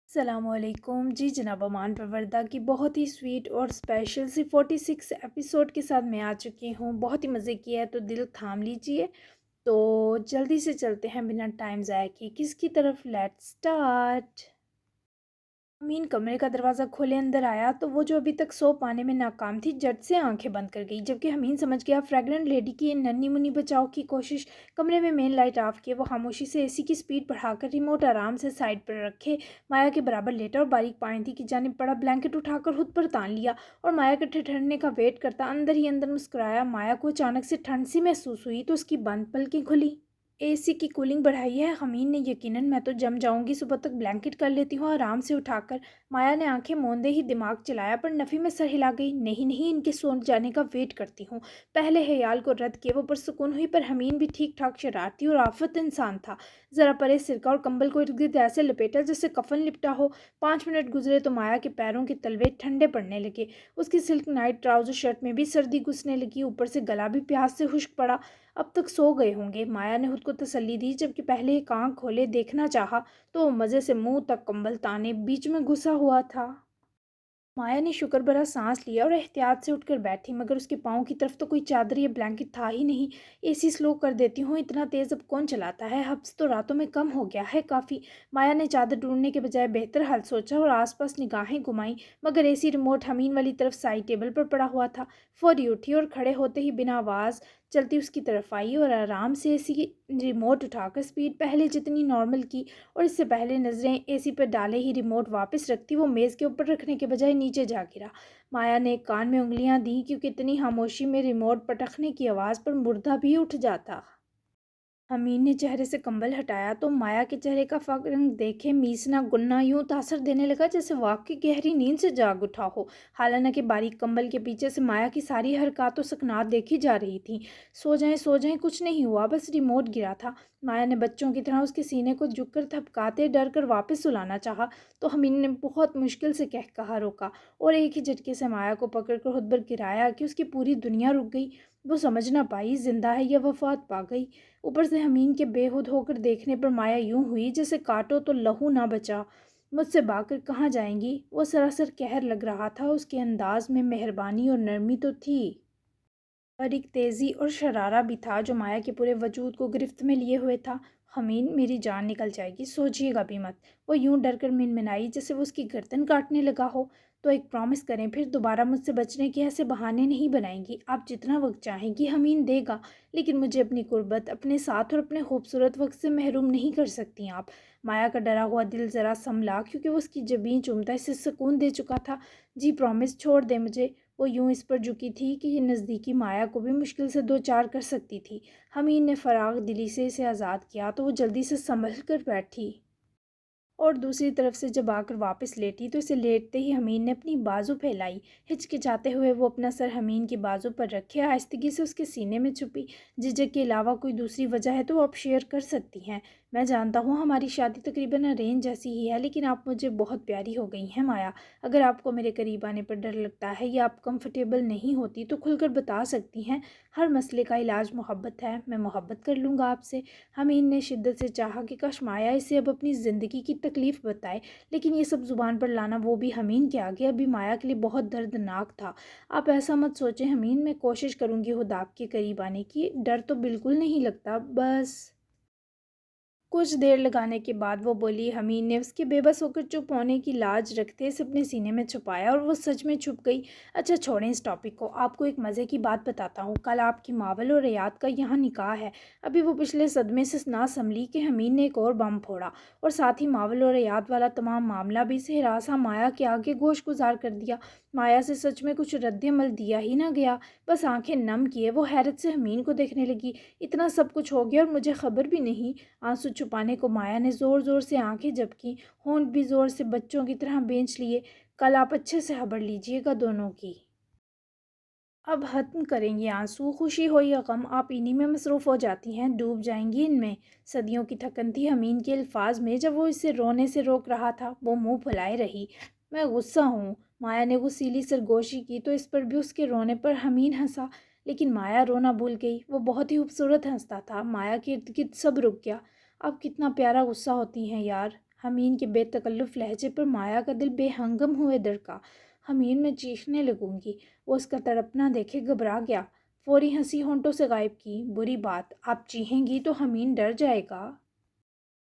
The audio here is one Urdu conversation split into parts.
السلام علیکم جی جناب امان پروردہ کی بہت ہی سویٹ اور اسپیشل سی 46 ایپیسوڈ کے ساتھ میں آ چکی ہوں۔ بہت ہی مزے کی ہے تو دل تھام لیجئے۔ تو جلدی سے چلتے ہیں بنا ٹائم ضائع کیے کس کی طرف، لیٹ سٹارٹ۔ امین کمرے کا دروازہ کھولے اندر آیا تو وہ جو ابھی تک سو پانے میں ناکام تھی جٹ سے آنکھیں بند کر گئی، جبکہ امین سمجھ گیا فریگننٹ لیڈی کی ننھی منی بچاؤ کی کوشش۔ کمرے میں مین لائٹ آف کیے وہ خاموشی سے اے سی کی سپیڈ بڑھا کر ریموٹ آرام سے سائڈ پر رکھے مایا کے برابر لیٹا اور باریک پائنتی کی جانب پڑا بلینکٹ اٹھا کر خود پر تان لیا اور مایا کے ٹھٹھرنے کا ویٹ کرتا اندر ہی اندر مسکرایا۔ مایا کو اچانک سے ٹھنڈ سی محسوس ہوئی تو اس کی بند پلکیں کھلی۔ اے سی کی کولنگ بڑھائی ہے امین نے، یقیناً میں تو جم جاؤں گی، صبح تک بلینکٹ کر لیتی ہوں آرام سے اٹھا کر۔ مایا نے آنکھیں موندے ہی دماغ چلایا پر نفی میں سر ہلا گئی۔ نہیں ان کے سو جانے کا ویٹ کرتی ہوں۔ پہلے خیال کو رد کیے وہ پرسکون ہوئی، پر امین بھی ٹھیک ٹھاک شرارتی اور آفت انسان تھا۔ ذرا پرے سرکہ اور کمبل کو ارد گرد ایسے لپیٹا جیسے کفن لپٹا ہو۔ 5 منٹ گزرے تو مایا کے پیروں کے تلوے ٹھنڈے پڑنے لگے، اس کی سلک نائٹ ٹراؤزر شرٹ میں بھی سردی گھسنے لگی، اوپر سے گلا بھی پیاس سے خشک پڑا۔ اب تک سو گئے ہوں گے، مایا نے خود کو تسلی دی، جبکہ پہلے ایک آنکھ کھولے دیکھنا چاہا تو وہ مزے سے منہ تک کمبل تانے بیچ میں گھسا ہوا تھا۔ مایا نے شکر بھرا سانس لیا اور احتیاط سے اٹھ کر بیٹھی، مگر اس کے پاؤں کی طرف تو کوئی چادر یا بلینکٹ تھا ہی نہیں۔ اے سی سلو کر دیتی ہوں، اتنا تیز اب کون چلاتا ہے، حبس تو راتوں میں کم ہو گیا ہے کافی۔ مایا نے چادر ڈھونڈنے کے بجائے بہتر حل سوچا اور آس پاس نگاہیں گھمائیں، مگر اے سی ریموٹ امین والی طرف سائڈ ٹیبل پر پڑا ہوا تھا۔ فوری اٹھی اور کھڑے ہوتے ہی بنا آواز چلتی اس کی طرف آئی اور آرام سے اے سی کی ریموٹ اٹھا کر سپیڈ پہلے جتنی نارمل کی، اور اس سے پہلے نظریں اے سی پر ڈالے ہی ریموٹ واپس رکھتی وہ میز کے اوپر رکھنے کے بجائے نیچے جا گرا۔ مایا نے ایک کان میں انگلیاں دیں کیونکہ اتنی خاموشی میں ریموٹ پٹخنے کی آواز پر مردہ بھی اٹھ جاتا۔ امین نے چہرے سے کمبل ہٹایا تو مایا کے چہرے کا فاق رنگ دیکھے میسنا گنا یوں تاثر دینے لگا جیسے واقعی گہری نیند سے جاگ اٹھا ہو، حالانکہ باریک کمبل کے پیچھے سے مایا کی ساری حرکات و سکنات دیکھی جا رہی تھیں۔ سو جائیں کچھ نہیں ہوا، بس ریموٹ گرا تھا۔ مایا نے بچوں کی طرح اس کے سینے کو جھک کر تھپکاتے ڈر کر واپس سلانا چاہا تو امین نے بہت مشکل سے کہا روکا اور ایک ہی جھٹکے سے مایا کو پکڑ کر خود پر گرایا کہ اس کی پوری دنیا رک گئی۔ وہ سمجھ نہ پائی زندہ ہے یا وفات پا گئی۔ اوپر سے امین کے بے خود ہو کر دیکھنے پر مایا یوں ہوئی جیسے کاٹو تو لہو نہ بچا۔ مجھ سے بھاگ کر کہاں جائیں گی؟ وہ سراسر قہر لگ رہا تھا، اس کے انداز میں مہربانی اور نرمی تو تھی، اور ایک تیزی اور شرارہ بھی تھا جو مایا کے پورے وجود کو گرفت میں لیے ہوئے تھا۔ امین میری جان نکل جائے گی، سوچیے گا بھی مت۔ وہ یوں ڈر کر منمنائی جیسے وہ اس کی گردن کاٹنے لگا ہو۔ تو ایک پرامس کریں، پھر دوبارہ مجھ سے بچنے کے ایسے بہانے نہیں بنائیں گی۔ آپ جتنا وقت چاہیں گی امین دے گا، لیکن مجھے اپنی قربت، اپنے ساتھ اور اپنے خوبصورت وقت سے محروم نہیں کر سکتی آپ۔ مایا کا ڈرا ہوا دل ذرا سنبھلا کیونکہ وہ اس کی جبیں چومتا اسے سکون دے چکا تھا۔ جی پرامس، چھوڑ دے مجھے۔ وہ یوں اس پر جھکی تھی کہ یہ نزدیکی مایا کو بھی مشکل سے دو چار کر سکتی تھی۔ امین نے فراغ دلی سے اسے آزاد کیا تو وہ جلدی سے سنبھل کر بیٹھی، اور دوسری طرف سے جب آ کر واپس لیٹی تو اسے لیٹتے ہی امین نے اپنی بازو پھیلائی۔ ہچکچاتے ہوئے وہ اپنا سر امین کی بازو پر رکھے آہستگی سے اس کے سینے میں چھپی۔ جھجک کے علاوہ کوئی دوسری وجہ ہے تو آپ شیئر کر سکتی ہیں۔ میں جانتا ہوں ہماری شادی تقریباً ارینج جیسی ہی ہے، لیکن آپ مجھے بہت پیاری ہو گئی ہیں مایا۔ اگر آپ کو میرے قریب آنے پر ڈر لگتا ہے یا آپ کمفرٹیبل نہیں ہوتی تو کھل کر بتا سکتی ہیں۔ ہر مسئلے کا علاج محبت ہے، میں محبت کر لوں گا آپ سے۔ امین نے شدت سے چاہا کہ کاش مایا اسے اب اپنی زندگی کی تکلیف بتائے، لیکن یہ سب زبان پر لانا وہ بھی امین کے آگے ابھی مایا کے لیے بہت دردناک تھا۔ آپ ایسا مت سوچیں امین، میں کوشش کروں گی خود آپ کے قریب آنے کی، ڈر تو بالکل نہیں لگتا، بس۔ کچھ دیر لگانے کے بعد وہ بولی۔ امین نے اس کے بے بس ہو کر چپ ہونے کی لاج رکھتے اسے اپنے سینے میں چھپایا اور وہ سچ میں چھپ گئی۔ اچھا چھوڑیں اس ٹاپک کو، آپ کو ایک مزے کی بات بتاتا ہوں۔ کل آپ کی ماول اور ریاض کا یہاں نکاح ہے۔ ابھی وہ پچھلے صدمے سے نہ سنبھلی کہ امین نے ایک اور بم پھوڑا اور ساتھ ہی ماول اور ریاض والا تمام معاملہ بھی ہراساں مایا کے آگے گوش گزار کر دیا۔ مایا سے سچ میں کچھ رد عمل دیا ہی نہ گیا، بس آنکھیں نم کیے وہ حیرت سے امین کو دیکھنے لگی۔ اتنا سب کچھ ہو گیا اور مجھے خبر بھی نہیں۔ آنسو چھپانے کو مایا نے زور زور سے آنکھیں جھپکیں، ہونٹ بھی زور سے بچوں کی طرح بینچ لیے۔ کل آپ اچھے سے خبر لیجیے گا دونوں کی۔ اب ختم کریں گے آنسو، خوشی ہو یا غم آپ انہی میں مصروف ہو جاتی ہیں، ڈوب جائیں گی ان میں۔ صدیوں کی تھکن تھی امین کے الفاظ میں جب وہ اسے رونے سے روک رہا تھا۔ وہ منہ پھلائے رہی۔ میں غصہ ہوں۔ مایا نے غصیلی سرگوشی کی تو اس پر بھی اس کے رونے پر امین ہنسا، لیکن مایا رونا بھول گئی۔ وہ بہت ہی خوبصورت ہنستا تھا، مایا کے ارد گرد سب رک گیا۔ اب کتنا پیارا غصہ ہوتی ہیں یار، حمین کے بے تکلف لہجے پر مایا کا دل بے ہنگم ہوئے دھڑکا۔ حمین میں چیخنے لگوں گی، وہ اس کا تڑپنا دیکھے گھبرا گیا، فوری ہنسی ہونٹوں سے غائب کی۔ بری بات، آپ چیخیں گی تو حمین ڈر جائے گا۔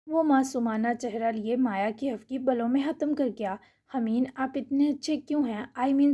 وہ معصومانہ چہرہ لیے مایا کی ہفکی بلوں میں ختم کر گیا۔ حمین، آپ اتنے اچھے کیوں ہیں؟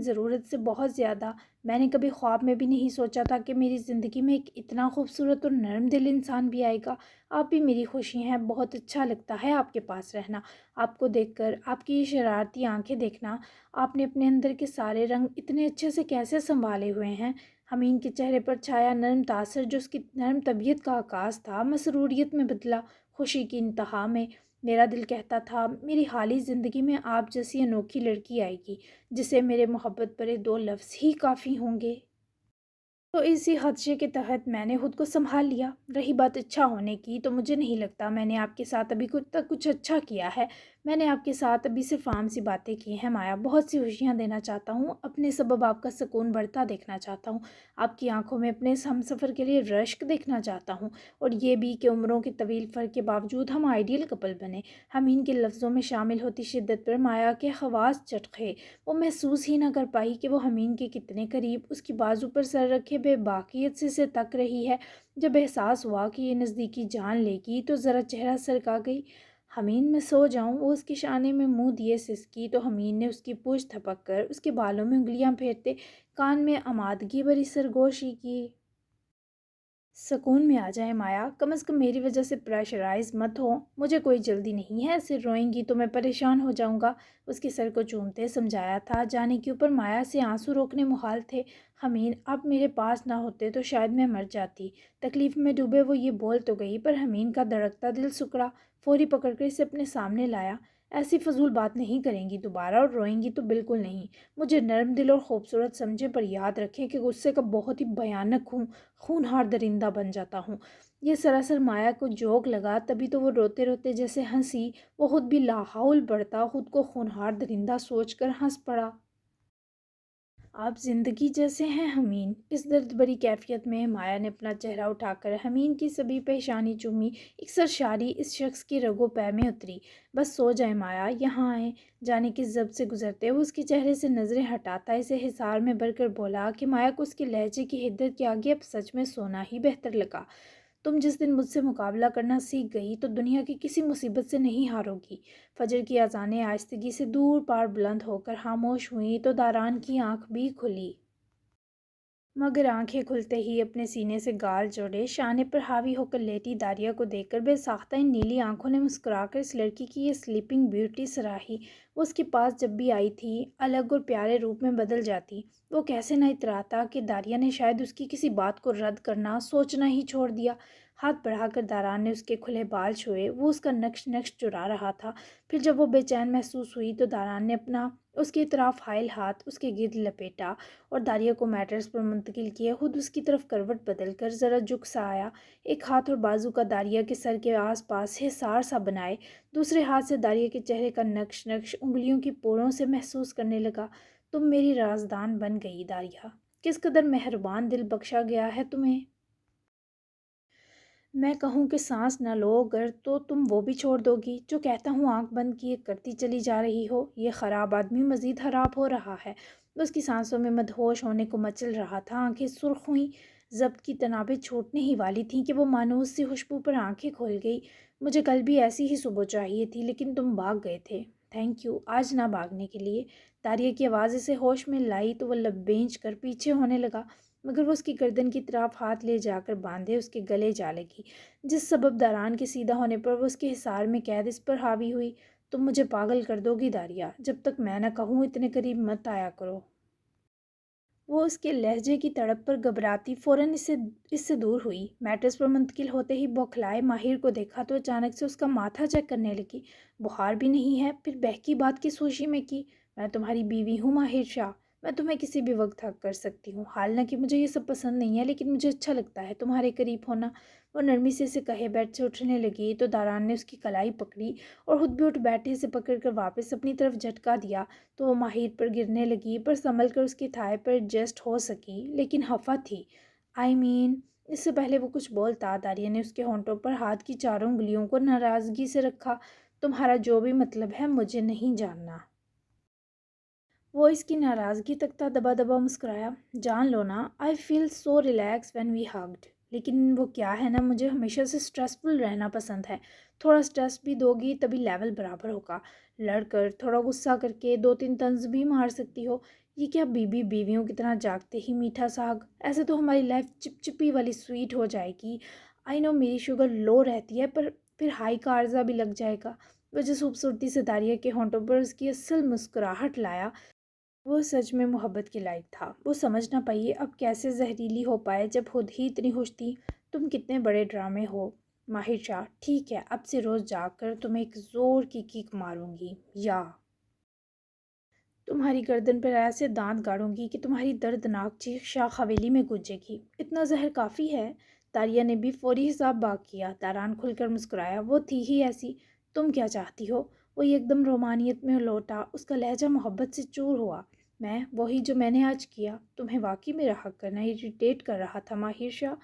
ضرورت سے بہت زیادہ۔ میں نے کبھی خواب میں بھی نہیں سوچا تھا کہ میری زندگی میں ایک اتنا خوبصورت اور نرم دل انسان بھی آئے گا۔ آپ بھی میری خوشی ہیں، بہت اچھا لگتا ہے آپ کے پاس رہنا، آپ کو دیکھ کر، آپ کی یہ شرارتی آنکھیں دیکھنا۔ آپ نے اپنے اندر کے سارے رنگ اتنے اچھے سے کیسے سنبھالے ہوئے ہیں؟ حمین کے چہرے پر چھایا نرم تاثر جو اس کی نرم طبیعت کا عکاس تھا، مسروریت میں بدلا، خوشی کی انتہا میں۔ میرا دل کہتا تھا میری حالی زندگی میں آپ جیسی انوکھی لڑکی آئے گی جسے میرے محبت برے دو لفظ ہی کافی ہوں گے۔ تو اسی خدشے کے تحت میں نے خود کو سنبھال لیا۔ رہی بات اچھا ہونے کی، تو مجھے نہیں لگتا میں نے آپ کے ساتھ ابھی تک کچھ اچھا کیا ہے۔ میں نے آپ کے ساتھ ابھی صرف عام سی باتیں کی ہیں مایا۔ بہت سی خوشیاں دینا چاہتا ہوں، اپنے سبب آپ کا سکون بڑھتا دیکھنا چاہتا ہوں، آپ کی آنکھوں میں اپنے ہم سفر کے لیے رشک دیکھنا چاہتا ہوں، اور یہ بھی کہ عمروں کے طویل فرق کے باوجود ہم آئیڈیل کپل بنے۔ حمین کے لفظوں میں شامل ہوتی شدت پر مایا کے خواص چٹکے۔ وہ محسوس ہی نہ کر پائی کہ وہ حمین کے کتنے قریب، اس کی بازو پر سر رکھے بے باقیت سے اسے تک رہی ہے۔ جب احساس ہوا کہ یہ نزدیکی جان لے گی تو ذرا چہرہ سرکا گئی۔ حمین، میں سو جاؤں؟ وہ اس کے شانے میں منہ دیے سسکی تو حمین نے اس کی پوچھ تھپک کر اس کے بالوں میں انگلیاں پھیرتے کان میں آمادگی بھری سرگوشی کی۔ سکون میں آ جائے مایا، کم از کم میری وجہ سے پریشرائز مت ہو، مجھے کوئی جلدی نہیں ہے، ایسے روئیں گی تو میں پریشان ہو جاؤں گا۔ اس کے سر کو چومتے سمجھایا تھا، جانے کے اوپر مایا سے آنسو روکنے محال تھے۔ حمین، آپ میرے پاس نہ ہوتے تو شاید میں مر جاتی۔ تکلیف میں ڈوبے وہ یہ بول تو گئی، پر حمین کا دھڑکتا دل سکڑا، فوری پکڑ کر اسے اپنے سامنے لایا۔ ایسی فضول بات نہیں کریں گی دوبارہ، اور روئیں گی تو بالکل نہیں۔ مجھے نرم دل اور خوبصورت سمجھے، پر یاد رکھیں کہ غصے کا بہت ہی بھیانک خونہار درندہ بن جاتا ہوں۔ یہ سراسر مایا کو جوک لگا، تبھی تو وہ روتے روتے جیسے ہنسی، وہ خود بھی لاحول پڑتا خود کو خونہار درندہ سوچ کر ہنس پڑا۔ آپ زندگی جیسے ہیں حمین۔ اس درد بری کیفیت میں مایا نے اپنا چہرہ اٹھا کر حمین کی سبھی پیشانی چومی، ایک سرشاری اس شخص کی رگو پے میں اتری۔ بس سو جائیں مایا، یہاں آئیں۔ جانے کی ضبط سے گزرتے وہ اس کے چہرے سے نظریں ہٹاتا اسے حصار میں بھر کر بولا کہ مایا کو اس کے لہجے کی حدت کے آگے اب سچ میں سونا ہی بہتر لگا۔ تم جس دن مجھ سے مقابلہ کرنا سیکھ گئی تو دنیا کی کسی مصیبت سے نہیں ہارو گی۔ فجر کی اذانیں آہستگی سے دور پار بلند ہو کر خاموش ہوئیں تو داران کی آنکھ بھی کھلی، مگر آنکھیں کھلتے ہی اپنے سینے سے گال جوڑے شانے پر حاوی ہو کر لیٹی داریا کو دیکھ کر بے ساختہ ان نیلی آنکھوں نے مسکرا کر اس لڑکی کی یہ سلیپنگ بیوٹی سراہی۔ وہ اس کے پاس جب بھی آئی تھی الگ اور پیارے روپ میں بدل جاتی۔ وہ کیسے نہ اتراتا کہ داریا نے شاید اس کی کسی بات کو رد کرنا سوچنا ہی چھوڑ دیا۔ ہاتھ بڑھا کر داران نے اس کے کھلے بال چھوئے، وہ اس کا نقش نقش چرا رہا تھا۔ پھر جب وہ بے چین محسوس ہوئی تو داران نے اپنا اس کے اطراف حائل ہاتھ اس کے گرد لپیٹا اور داریا کو میٹرز پر منتقل کیے، خود اس کی طرف کروٹ بدل کر ذرا جھک سا آیا، ایک ہاتھ اور بازو کا داریا کے سر کے آس پاس حصار سا بنائے، دوسرے ہاتھ سے داریا کے چہرے کا نقش نقش انگلیوں کی پوروں سے محسوس کرنے لگا۔ تم میری رازدان بن گئی داریا، کس قدر مہربان دل بخشا گیا ہے تمہیں۔ میں کہوں کہ سانس نہ لو اگر تو تم وہ بھی چھوڑ دو گی، جو کہتا ہوں آنکھ بند کیے کرتی چلی جا رہی ہو۔ یہ خراب آدمی مزید خراب ہو رہا ہے۔ اس کی سانسوں میں مدہوش ہونے کو مچل رہا تھا، آنکھیں سرخ ہوئیں، ضبط کی تنابیں چھوٹنے ہی والی تھیں کہ وہ مانوس سی خوشبو پر آنکھیں کھول گئی۔ مجھے کل بھی ایسی ہی صبح چاہیے تھی، لیکن تم بھاگ گئے تھے۔ تھینک یو آج نہ بھاگنے کے لیے۔ داریا کی آواز اسے ہوش میں لائی تو وہ لب بینچ کر پیچھے ہونے لگا، مگر وہ اس کی گردن کی طرف ہاتھ لے جا کر باندھے اس کے گلے جا لگی، جس سبب داران کے سیدھا ہونے پر وہ اس کے حصار میں قید اس پر حاوی ہوئی۔ تم مجھے پاگل کر دو گی داریا، جب تک میں نہ کہوں اتنے قریب مت آیا کرو۔ وہ اس کے لہجے کی تڑپ پر گھبراتی فوراً اس سے دور ہوئی۔ میٹرز پر منتقل ہوتے ہی بوکھلائے ماہر کو دیکھا تو اچانک سے اس کا ماتھا چیک کرنے لگی۔ بخار بھی نہیں ہے، پھر بہکی بات کس خوشی میں کی؟ میں تمہاری بیوی ہوں ماہر شاہ، میں تمہیں کسی بھی وقت حق کر سکتی ہوں، حالانکہ مجھے یہ سب پسند نہیں ہے، لیکن مجھے اچھا لگتا ہے تمہارے قریب ہونا۔ وہ نرمی سے اسے کہے بیڈ سے اٹھنے لگی تو داران نے اس کی کلائی پکڑی اور خود بھی اٹھ بیٹھے سے پکڑ کر واپس اپنی طرف جھٹکا دیا تو وہ ماہر پر گرنے لگی، پر سنبھل کر اس کی تھائے پر ایڈجسٹ ہو سکی، لیکن خفا تھی۔ اس سے پہلے وہ کچھ بولتا داریا نے اس کے ہونٹوں پر ہاتھ کی چاروں انگلیوں کو ناراضگی سے رکھا۔ تمہارا جو بھی مطلب ہے مجھے نہیں جاننا۔ وہ اس کی ناراضگی تک دبا دبا مسکرایا۔ جان لو نا، آئی فیل سو ریلیکس وین وی ہگڈ۔ لیکن وہ کیا ہے نا، مجھے ہمیشہ سے اسٹریسفل رہنا پسند ہے۔ تھوڑا اسٹریس بھی دو گی تبھی لیول برابر ہوگا۔ لڑ کر، تھوڑا غصہ کر کے 2-3 طنز بھی مار سکتی ہو۔ یہ کیا بیویوں کی طرح جاگتے ہی میٹھا ساگ؟ ایسے تو ہماری لائف چپچپی والی سویٹ ہو جائے گی۔ آئی نو میری شوگر لو رہتی ہے، پر پھر ہائی کا عرضہ بھی لگ جائے گا۔ وہ جس خوبصورتی سے داریہ کے ہونٹوں پر اس کی اصل مسکراہٹ لایا، وہ سچ میں محبت کے لائق تھا۔ وہ سمجھ نہ پائی اب کیسے زہریلی ہو پائے جب خود ہی اتنی خوش تھی۔ تم کتنے بڑے ڈرامے ہو ماہر شاہ۔ ٹھیک ہے، اب سے روز جا کر تمہیں ایک زور کی کیک ماروں گی، یا تمہاری گردن پر ایسے دانت گاڑوں گی کہ تمہاری دردناک چیخ شاخ حویلی میں گونجے گی۔ اتنا زہر کافی ہے؟ داریہ نے بھی فوری حساب باغ کیا۔ داران کھل کر مسکرایا۔ وہ تھی ہی ایسی۔ تم کیا چاہتی ہو؟ وہ ایک دم رومانیت میں لوٹا۔ اس کا لہجہ محبت سے چور ہوا۔ میں وہی جو میں نے آج کیا۔ تمہیں واقعی میرا حق کرنا اریٹیٹ کر رہا تھا ماہر شاہ؟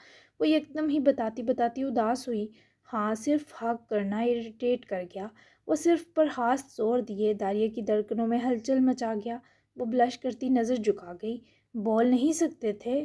وہ ایک دم ہی بتاتی اداس ہوئی۔ ہاں، صرف حق کرنا اریٹیٹ کر گیا۔ وہ صرف پر ہاتھ زور دیے۔ داریہ کی دھڑکنوں میں ہلچل مچا گیا۔ وہ بلش کرتی نظر جھکا گئی۔ بول نہیں سکتے تھے؟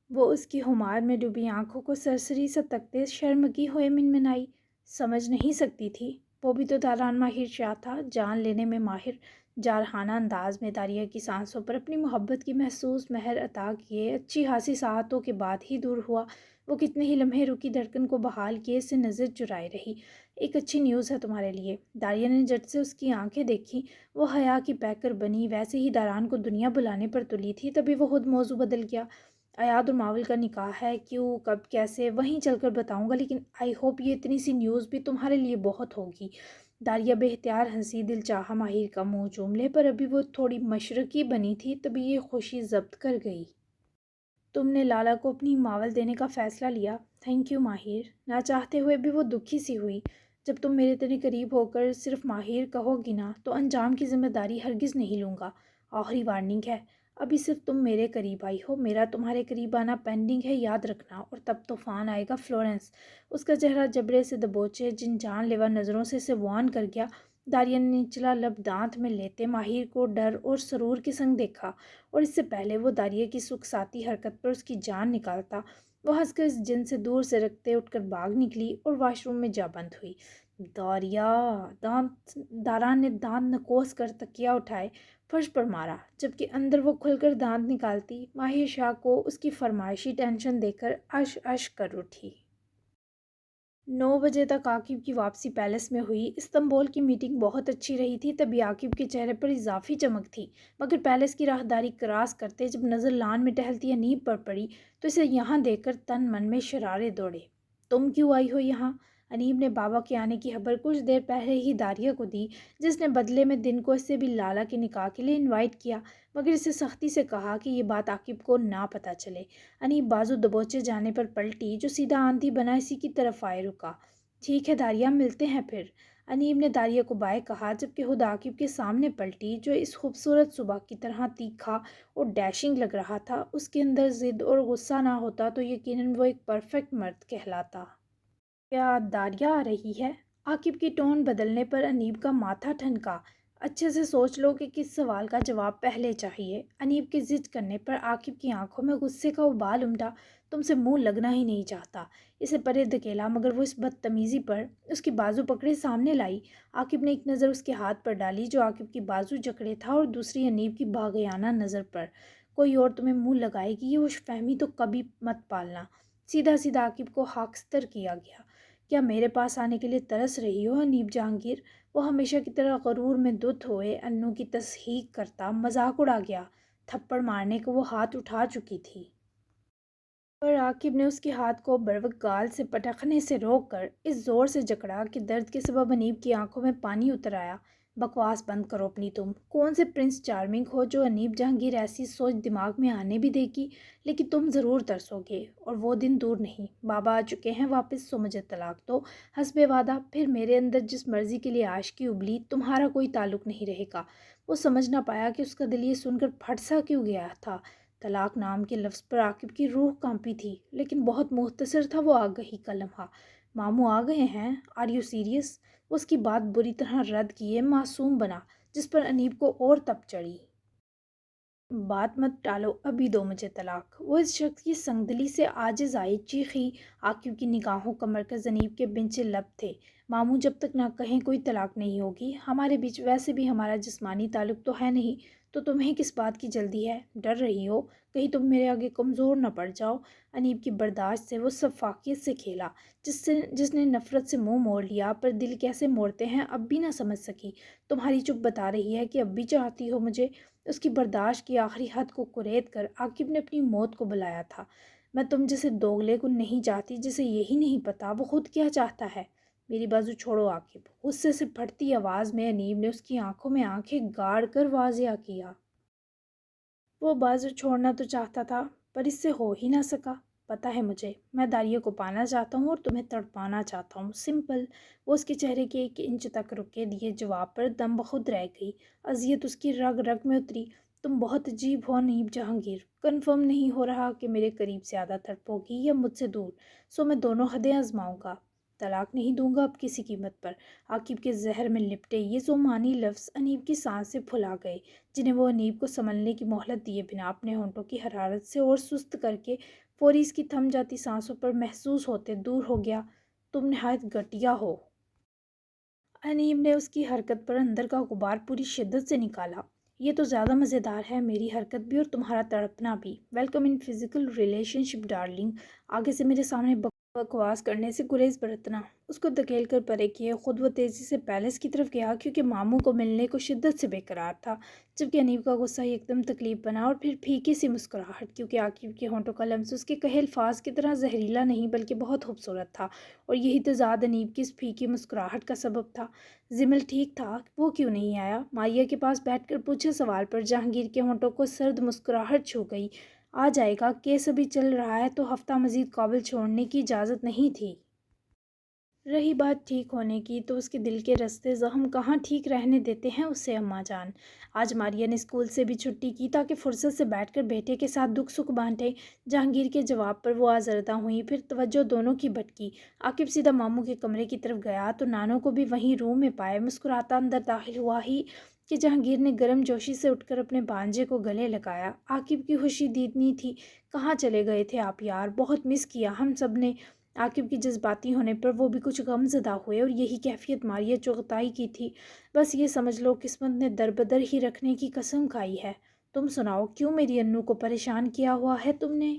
وہ اس کی خمار میں ڈوبی آنکھوں کو سرسری سا تکتے شرمگی ہوئے منمنائی۔ سمجھ نہیں سکتی تھی؟ وہ بھی تو داران ماہر شاہ تھا، جان لینے میں ماہر۔ جارحانہ انداز میں داریہ کی سانسوں پر اپنی محبت کی محسوس مہر عطا کیے اچھی خاصی ساعتوں کے بعد ہی دور ہوا۔ وہ کتنے ہی لمحے رکی دھڑکن کو بحال کیے سے نظر چرائے رہی۔ ایک اچھی نیوز ہے تمہارے لیے۔ داریہ نے جٹ سے اس کی آنکھیں دیکھی۔ وہ حیا کی پیکر بنی ویسے ہی داران کو دنیا بلانے پر تلی تھی، تبھی وہ خود موضوع بدل گیا۔ ایاد اور ماول کا نکاح ہے، کیوں، کب، کیسے، وہیں چل کر بتاؤں گا، لیکن آئی ہوپ یہ اتنی سی نیوز بھی تمہارے لیے بہت ہوگی۔ داریہ بے اختیار ہنسی۔ دل چاہا ماہر کا منہ چوم لے، پر ابھی وہ تھوڑی مشرقی بنی تھی، تبھی یہ خوشی ضبط کر گئی۔ تم نے لالا کو اپنی ماول دینے کا فیصلہ لیا؟ تھینک یو ماہر۔ نہ چاہتے ہوئے بھی وہ دکھی سی ہوئی۔ جب تم میرے اتنے قریب ہو کر صرف ماہر کہو گی نا، تو انجام کی ذمہ داری ہرگز نہیں لوں گا۔ آخری وارننگ ہے۔ ابھی صرف تم میرے قریب آئی ہو، میرا تمہارے قریب آنا پینڈنگ ہے، یاد رکھنا، اور تب طوفان آئے گا فلورنس۔ اس کا چہرہ جبڑے سے دبوچے جن جان لیوا نظروں سے وان کر گیا۔ داریہ نے نچلا لب دانت میں لیتے ماہر کو ڈر اور سرور کے سنگ دیکھا، اور اس سے پہلے وہ داریہ کی سکساتی حرکت پر اس کی جان نکالتا، وہ ہنس کر اس جن سے دور سے رکھتے اٹھ کر بھاگ نکلی اور واش روم میں جا بند ہوئی۔ داران نے دانت نکوس کر تکیہ اٹھائے فرش پر مارا، جبکہ اندر وہ کھل کر دانت نکالتی ماہر شاہ کو اس کی فرمائشی ٹینشن دے کر اش اش کر اٹھی۔ 9 بجے تک عاقب کی واپسی پیلس میں ہوئی۔ استنبول کی میٹنگ بہت اچھی رہی تھی، تبھی عاقب کے چہرے پر اضافی چمک تھی، مگر پیلس کی راہداری کراس کرتے جب نظر لان میں ٹہلتی انیب پر پڑی تو اسے یہاں دیکھ کر تن من میں شرارے دوڑے۔ تم کیوں آئی ہو یہاں؟ انیب نے بابا کے آنے کی خبر کچھ دیر پہلے ہی داریہ کو دی، جس نے بدلے میں دن کو اسے بھی لالا کے نکاح کے لیے انوائٹ کیا، مگر اسے سختی سے کہا کہ یہ بات عاقب کو نہ پتہ چلے۔ انیب بازو دبوچے جانے پر پلٹی، جو سیدھا آندھی بنا اسی کی طرف آئے رکا۔ ٹھیک ہے داریہ، ملتے ہیں پھر۔ انیب نے داریہ کو بائے کہا، جبکہ خود عاقب کے سامنے پلٹی، جو اس خوبصورت صبح کی طرح تیکھا اور ڈیشنگ لگ رہا تھا۔ اس کے اندر ضد اور غصہ نہ ہوتا تو یقیناً وہ ایک پرفیکٹ مرد کہلاتا۔ کیا داریہ آ رہی ہے؟ عاقب کی ٹون بدلنے پر انیب کا ماتھا ٹھنکا۔ اچھے سے سوچ لو کہ کس سوال کا جواب پہلے چاہیے۔ انیب کے ضد کرنے پر عاقب کی آنکھوں میں غصے کا ابال امٹا۔ تم سے منہ لگنا ہی نہیں چاہتا۔ اسے پرے دھکیلا، مگر وہ اس بدتمیزی پر اس کی بازو پکڑے سامنے لائی۔ عاقب نے ایک نظر اس کے ہاتھ پر ڈالی جو عاقب کی بازو جکڑے تھا، اور دوسری انیب کی بھاگیانہ نظر پر۔ کوئی اور تمہیں منہ لگائے گی، یہ ہوش فہمی تو کبھی مت پالنا۔ سیدھا سیدھا عاقب کو خاکستر کیا گیا۔ کیا میرے پاس آنے کے لیے ترس رہی ہو انیب جہانگیر؟ وہ ہمیشہ کی طرح غرور میں دھت ہوئے انو کی تصحیق کرتا مذاق اڑا گیا۔ تھپڑ مارنے کو وہ ہاتھ اٹھا چکی تھی، پر عاقب نے اس کے ہاتھ کو بروقت گال سے پٹکنے سے روک کر اس زور سے جکڑا کہ درد کے سبب انیب کی آنکھوں میں پانی اتر آیا۔ بکواس بند کرو اپنی۔ تم کون سے پرنس چارمنگ ہو جو انیب جہانگیر ایسی سوچ دماغ میں آنے بھی دے گی؟ لیکن تم ضرور ترسو گے، اور وہ دن دور نہیں۔ بابا آ چکے ہیں واپس، سو مجھے طلاق دو حسب وعدہ، پھر میرے اندر جس مرضی کے لیے عاشقی ابلی، تمہارا کوئی تعلق نہیں رہے گا۔ وہ سمجھ نہ پایا کہ اس کا دل یہ سن کر پھٹ سا کیوں گیا تھا۔ طلاق نام کے لفظ پر عاقب کی روح کانپی تھی، لیکن بہت مختصر تھا وہ آگہی کا لمحہ۔ ماموں آ گئے ہیں؟ Are you serious? اس کی بات بری طرح رد کیے معصوم بنا، جس پر انیب کو اور تپ چڑھی۔ بات مت ٹالو، ابھی دو مجھے طلاق۔ وہ اس شخص کی سنگدلی سے عاجز آئی، چیخی۔ عاقب کی نگاہوں کا مرکز انیب کے بنچے لب تھے۔ ماموں جب تک نہ کہیں کوئی طلاق نہیں ہوگی، ہمارے بیچ ویسے بھی ہمارا جسمانی تعلق تو ہے نہیں، تو تمہیں کس بات کی جلدی ہے؟ ڈر رہی ہو کہیں تم میرے آگے کمزور نہ پڑ جاؤ؟ انیب کی برداشت سے وہ شفافیت سے کھیلا، جس نے نفرت سے منہ موڑ لیا، پر دل کیسے موڑتے ہیں اب بھی نہ سمجھ سکی۔ تمہاری چپ بتا رہی ہے کہ اب بھی چاہتی ہو مجھے؟ اس کی برداشت کی آخری حد کو کرید کر عاقب نے اپنی موت کو بلایا تھا۔ میں تم جیسے دوگلے کو نہیں چاہتی، جسے یہی نہیں پتا وہ خود کیا چاہتا ہے۔ میری بازو چھوڑو عاقب، غصے سے پھٹتی آواز میں انیب نے اس کی آنکھوں میں آنکھیں گاڑ کر واضح کیا۔ وہ بازو چھوڑنا تو چاہتا تھا، پر اس سے ہو ہی نہ سکا۔ پتہ ہے مجھے، میں داریہ کو پانا چاہتا ہوں اور تمہیں تڑپانا چاہتا ہوں، سمپل۔ وہ اس کے چہرے کے 1 انچ تک رکے دیے جواب پر دم بخود رہ گئی۔ اذیت اس کی رگ رگ میں اتری۔ تم بہت عجیب ہو انیب جہانگیر، کنفرم نہیں ہو رہا کہ میرے قریب زیادہ تڑپو گی یا مجھ سے دور، سو میں دونوں حدیں آزماؤں گا۔ طلاق نہیں دوں گا اب کسی قیمت پر۔ عاقب کے زہر میں لپٹے یہ زمانی لفظ انیب کی سانس سے پھلا گئے، جنہیں وہ انیب کو سنبھلنے کی مہلت دیے بنا اپنے ہونٹوں کی حرارت سے اور سست کر کے فوری اس کی تھم جاتی سانسوں پر محسوس ہوتے دور ہو گیا۔ تم نہایت گھٹیا ہو۔ انیب نے اس کی حرکت پر اندر کا غبار پوری شدت سے نکالا۔ یہ تو زیادہ مزیدار ہے، میری حرکت بھی اور تمہارا تڑپنا بھی۔ Welcome in physical relation ship darling. آگے سے میرے سامنے بکواس کرنے سے گریز برتنا۔ اس کو دھکیل کر پرے کیے خود وہ تیزی سے پیلس کی طرف گیا، کیونکہ ماموں کو ملنے کو شدت سے بے قرار تھا، جبکہ انیب کا غصہ ایک دم تکلیف بنا، اور پھر پھیکی سی مسکراہٹ، کیونکہ عاقب کے ہونٹوں کا لمس اس کے کہے الفاظ کی طرح زہریلا نہیں بلکہ بہت خوبصورت تھا، اور یہی تضاد انیب کی اس پھیکی مسکراہٹ کا سبب تھا۔ زمل ٹھیک تھا، وہ کیوں نہیں آیا؟ ماریہ کے پاس بیٹھ کر پوچھے سوال پر جہانگیر کے ہونٹوں کو سرد مسکراہٹ چھو گئی۔ آ جائے گا، کیس ابھی چل رہا ہے تو ہفتہ مزید قابل چھوڑنے کی اجازت نہیں تھی۔ رہی بات ٹھیک ہونے کی، تو اس کے دل کے رستے زخم کہاں ٹھیک رہنے دیتے ہیں اسے اماں جان۔ آج ماریہ نے اسکول سے بھی چھٹی کی تاکہ فرصت سے بیٹھ کر بیٹے کے ساتھ دکھ سکھ بانٹے۔ جہانگیر کے جواب پر وہ آزردہ ہوئی، پھر توجہ دونوں کی بھٹکی۔ عاقب سیدھا ماموں کے کمرے کی طرف گیا تو نانو کو بھی وہیں روم میں پائے مسکراتا اندر داخل ہوا ہی کہ جہانگیر نے گرم جوشی سے اٹھ کر اپنے بھانجے کو گلے لگایا۔ عاقب کی خوشی دیدنی تھی۔ کہاں چلے گئے تھے آپ یار، بہت مس کیا ہم سب نے۔ عاقب کی جذباتی ہونے پر وہ بھی کچھ غم زدہ ہوئے، اور یہی کیفیت ماریہ چغتائی کی تھی۔ بس یہ سمجھ لو قسمت نے در بدر ہی رکھنے کی قسم کھائی ہے۔ تم سناؤ، کیوں میری انو کو پریشان کیا ہوا ہے تم نے؟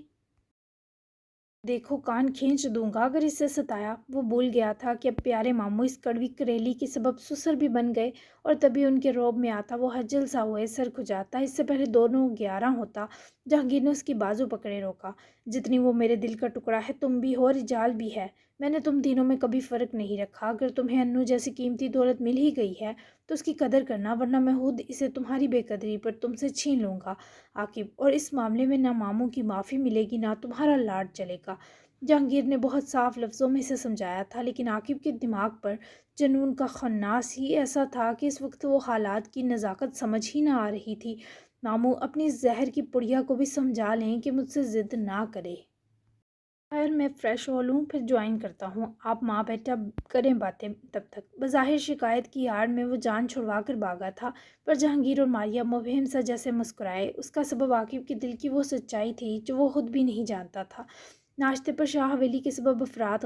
دیکھو کان کھینچ دوں گا اگر اس سے ستایا۔ وہ بھول گیا تھا کہ اب پیارے ماموں اس کڑوی کریلی کے سبب سسر بھی بن گئے، اور تبھی ان کے روب میں آتا وہ حجل سا ہوئے سر کھجاتا۔ اس سے پہلے دونوں 11 ہوتا، جہانگیر نے اس کی بازو پکڑے روکا۔ جتنی وہ میرے دل کا ٹکڑا ہے تم بھی ہو اور رجال بھی ہے، میں نے تم تینوں میں کبھی فرق نہیں رکھا۔ اگر تمہیں انو جیسی قیمتی دولت مل ہی گئی ہے تو اس کی قدر کرنا، ورنہ میں خود اسے تمہاری بے قدری پر تم سے چھین لوں گا عاقب، اور اس معاملے میں نہ ماموں کی معافی ملے گی نہ تمہارا لاڈ چلے گا۔ جہانگیر نے بہت صاف لفظوں میں اسے سمجھایا تھا، لیکن عاقب کے دماغ پر جنون کا خناس ہی ایسا تھا کہ اس وقت وہ حالات کی نزاکت سمجھ ہی نہ آ رہی تھی۔ ماموں اپنی زہر کی پڑیا کو بھی سمجھا لیں کہ مجھ سے ضد نہ کرے۔ خیر میں فریش ہو لوں پھر جوائن کرتا ہوں، آپ ماں بیٹا کریں باتیں تب تک۔ بظاہر شکایت کی آڑ میں وہ جان چھڑوا کر بھاگا تھا، پر جہانگیر اور ماریہ مبہم سا جیسے مسکرائے۔ اس کا سبب عاقب کے دل کی وہ سچائی تھی جو وہ خود بھی نہیں جانتا تھا۔ ناشتے پر شاہ حویلی کے سب افراد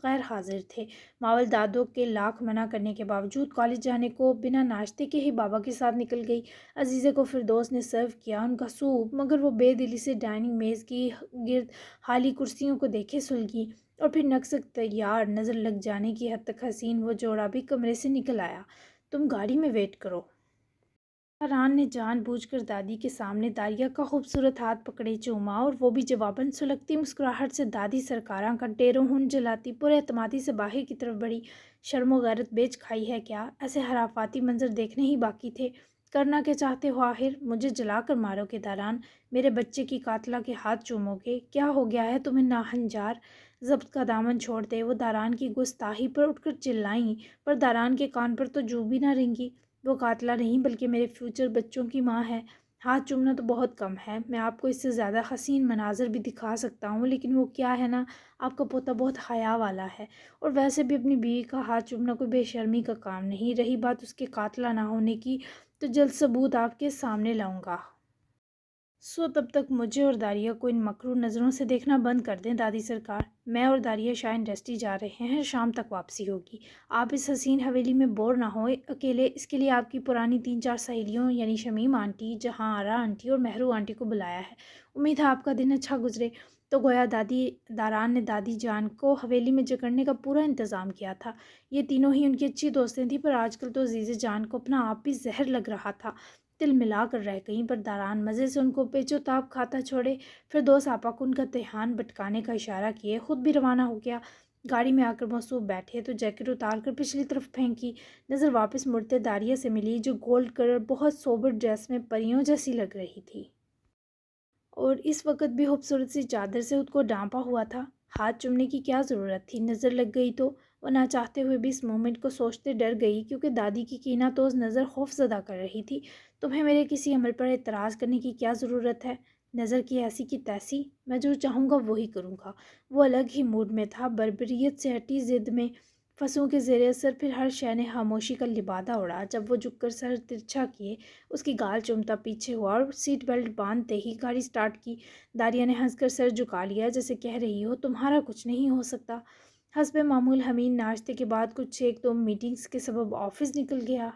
غیر حاضر تھے۔ ماول دادو کے لاکھ منع کرنے کے باوجود کالج جانے کو بنا ناشتے کے ہی بابا کے ساتھ نکل گئی۔ عزیزے کو فردوس نے سرو کیا ان کا سوپ، مگر وہ بے دلی سے ڈائننگ میز کی گرد خالی کرسیوں کو دیکھے سلگی، اور پھر نقص تیار نظر لگ جانے کی حد تک حسین وہ جوڑا بھی کمرے سے نکل آیا۔ تم گاڑی میں ویٹ کرو۔ فرحان نے جان بوجھ کر دادی کے سامنے داریہ کا خوبصورت ہاتھ پکڑے چوما، اور وہ بھی جواباً سلگتی مسکراہٹ سے دادی سرکاراں کا ٹیرو ہن جلاتی پر اعتمادی سے باہر کی طرف بڑھی۔ شرم و غیرت بیچ کھائی ہے کیا؟ ایسے حرافاتی منظر دیکھنے ہی باقی تھے۔ کرنا کیا چاہتے ہو آخر؟ مجھے جلا کر مارو گے داران؟ میرے بچے کی قاتلہ کے ہاتھ چومو گے؟ کیا ہو گیا ہے تمہیں ناہنجار؟ ضبط کا دامن چھوڑ دے، وہ داران کی گستاخی پر اٹھ کر چلائیں، پر داران کے کان پر تو جو بھی نہ رنگی۔ وہ قاتلہ نہیں بلکہ میرے فیوچر بچوں کی ماں ہے۔ ہاتھ چومنا تو بہت کم ہے، میں آپ کو اس سے زیادہ حسین مناظر بھی دکھا سکتا ہوں، لیکن وہ کیا ہے نا، آپ کا پوتا بہت حیا والا ہے، اور ویسے بھی اپنی بیوی کا ہاتھ چومنا کوئی بے شرمی کا کام نہیں۔ رہی بات اس کے قاتلہ نہ ہونے کی، تو جلد ثبوت آپ کے سامنے لاؤں گا۔ تب تک مجھے اور داریہ کو ان مکروہ نظروں سے دیکھنا بند کر دیں دادی سرکار۔ میں اور داریہ شاہ انڈسٹری جا رہے ہیں، شام تک واپسی ہوگی۔ آپ اس حسین حویلی میں بور نہ ہوئے اکیلے، اس کے لیے آپ کی پرانی 3-4 سہیلیوں یعنی شمیم آنٹی، جہاں آرا آنٹی اور مہرو آنٹی کو بلایا ہے۔ امید ہے آپ کا دن اچھا گزرے۔ تو گویا دادی داران نے دادی جان کو حویلی میں جکڑنے کا پورا انتظام کیا تھا۔ یہ تینوں ہی ان کی اچھی دوستیں تھیں، پر آج کل تو عزیز جان کو اپنا آپ بھی زہر لگ رہا تھا۔ تل ملا کر رہ گئیں، پر داران مزے سے ان کو پیچ و تاب کھاتا چھوڑے۔ پھر دوست آپا کو ان کا دھیان بھٹکانے کا اشارہ کیے خود بھی روانہ ہو گیا۔ گاڑی میں آ کر موصوف بیٹھے تو جیکٹ اتار کر پچھلی طرف پھینکی، نظر واپس مڑتے داریہ سے ملی، جو گولڈ کلر بہت سوبر ڈریس میں پریوں جیسی لگ رہی تھی، اور اس وقت بھی خوبصورت سی چادر سے خود کو ڈھانپا ہوا تھا۔ ہاتھ چومنے کی کیا ضرورت تھی، نظر لگ گئی تو؟ وہ نہ چاہتے ہوئے بھی اس مومنٹ کو سوچتے ڈر گئی، کیونکہ دادی کی کینہ توز نظر خوف زدہ کر رہی تھی۔ تمہیں میرے کسی عمل پر اعتراض کرنے کی کیا ضرورت ہے؟ نظر کی ایسی کی تیسی، میں جو چاہوں گا وہی کروں گا۔ وہ الگ ہی موڈ میں تھا، بربریت سے ہٹی ضد میں پھنسوں کے زیر اثر پھر ہر شے نے خاموشی کا لبادہ اڑا۔ جب وہ جھک کر سر ترچھا کیے اس کی گال چومتا پیچھے ہوا اور سیٹ بیلٹ باندھتے ہی گاڑی سٹارٹ کی، داریہ نے ہنس کر سر جھکا لیا، جیسے کہہ رہی ہو تمہارا کچھ نہیں ہو سکتا۔ حسب معمول حمید ناشتے کے بعد کچھ 1-2 میٹنگز کے سبب آفس نکل گیا۔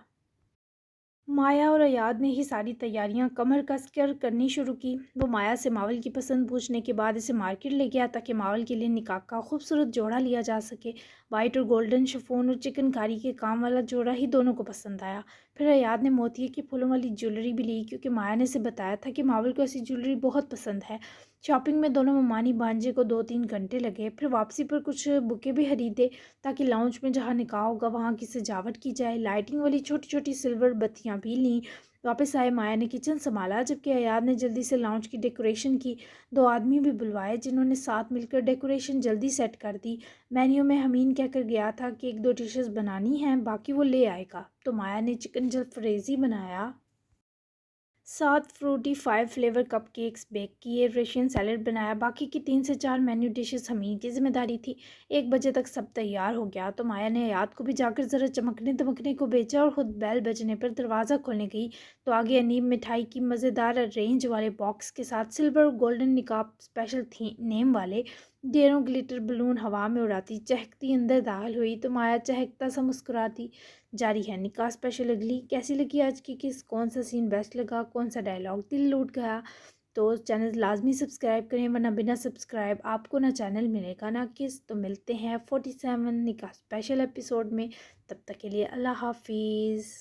مایا اور ایاد نے ہی ساری تیاریاں کمر کس کر کرنی شروع کی۔ وہ مایا سے ماول کی پسند پوچھنے کے بعد اسے مارکیٹ لے گیا تاکہ ماول کے لیے نکاح کا خوبصورت جوڑا لیا جا سکے۔ وائٹ اور گولڈن شفون اور چکن کاری کے کام والا جوڑا ہی دونوں کو پسند آیا۔ پھر ایاد نے موتیے کے پھولوں والی جیولری بھی لی، کیونکہ مایا نے اسے بتایا تھا کہ ماول کو ایسی جیولری بہت پسند ہے۔ شاپنگ میں دونوں ممانی بھانجے کو 2-3 گھنٹے لگے۔ پھر واپسی پر کچھ بکے بھی خریدے تاکہ لاؤنج میں جہاں نکاح ہوگا وہاں کی سجاوٹ کی جائے۔ لائٹنگ والی چھوٹی چھوٹی سلور بتیاں بھی لیں۔ واپس آئے مایا نے کچن سنبھالا، جبکہ ایاد نے جلدی سے لاؤنج کی ڈیکوریشن کی۔ 2 آدمی بھی بلوائے جنہوں نے ساتھ مل کر ڈیکوریشن جلدی سیٹ کر دی۔ مینیو میں حمید کہہ کر گیا تھا کہ 1-2 ڈشز بنانی ہیں، باقی وہ لے آئے گا، تو مایا نے چکن جلفریزی بنایا، 7 fruity 5 flavour cupcakes bake کیے، رشین سیلڈ بنایا۔ باقی کی 3 سے 4 مینیو ڈشز حمید کی ذمہ داری تھی۔ 1 بجے تک سب تیار ہو گیا تو مایا نے ایاد کو بھی جا کر ذرا چمکنے دمکنے کو بھیجا، اور خود بیل بجنے پر دروازہ کھولنے گئی تو آگے انیب مٹھائی کی مزیدار رینج والے باکس کے ساتھ سلور اور گولڈن نکاح اسپیشل نیم والے ڈھیروں گلیٹر بلون ہوا میں اڑاتی چہکتی اندر داخل ہوئی تو مایا چہکتا سا مسکراتی، جاری ہے نکاح اسپیشل اگلی۔ کیسی لگی آج کی کس، کون سا سین بیسٹ لگا، کون سا ڈائلاگ دل لوٹ گیا؟ تو چینل لازمی سبسکرائب کریں، ورنہ بنا سبسکرائب آپ کو نہ چینل ملے گا نہ کس۔ تو ملتے ہیں 47 نکاح اسپیشل ایپیسوڈ میں، تب تک کے لیے اللہ حافظ۔